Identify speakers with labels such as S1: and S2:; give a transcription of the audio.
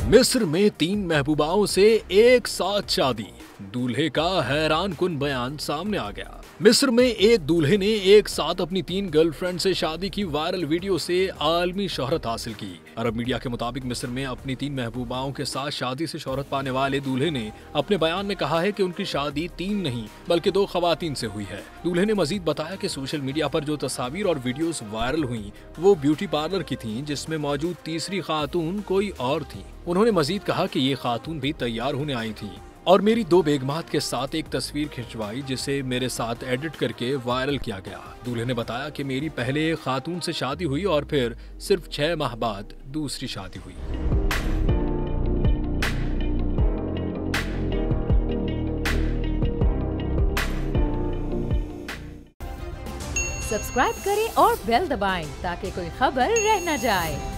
S1: मिस्र में 3 महबूबाओं से एक साथ शादी, दूल्हे का हैरान कुन बयान सामने आ गया। मिस्र में एक दूल्हे ने एक साथ अपनी 3 गर्लफ्रेंड से शादी की वायरल वीडियो से आलमी शोहरत हासिल की। अरब मीडिया के मुताबिक मिस्र में अपनी 3 महबूबाओं के साथ शादी से शोहरत पाने वाले दूल्हे ने अपने बयान में कहा है कि उनकी शादी 3 नहीं बल्कि 2 खवातीन से हुई है। दूल्हे ने मजीद बताया कि सोशल मीडिया पर जो तस्वीर और वीडियोस वायरल हुई वो ब्यूटी पार्लर की थीं, जिसमें मौजूद तीसरी खातून कोई और थी। उन्होंने मजीद कहा कि ये खातून भी तैयार होने आई थी और मेरी 2 बेगमात के साथ एक तस्वीर खिंचवाई, जिसे मेरे साथ एडिट करके वायरल किया गया। दूल्हे ने बताया कि मेरी पहले एक खातून से शादी हुई और फिर सिर्फ 6 माह बाद दूसरी शादी हुई।
S2: सब्सक्राइब करें और बेल दबाएं ताकि कोई खबर रह न जाए।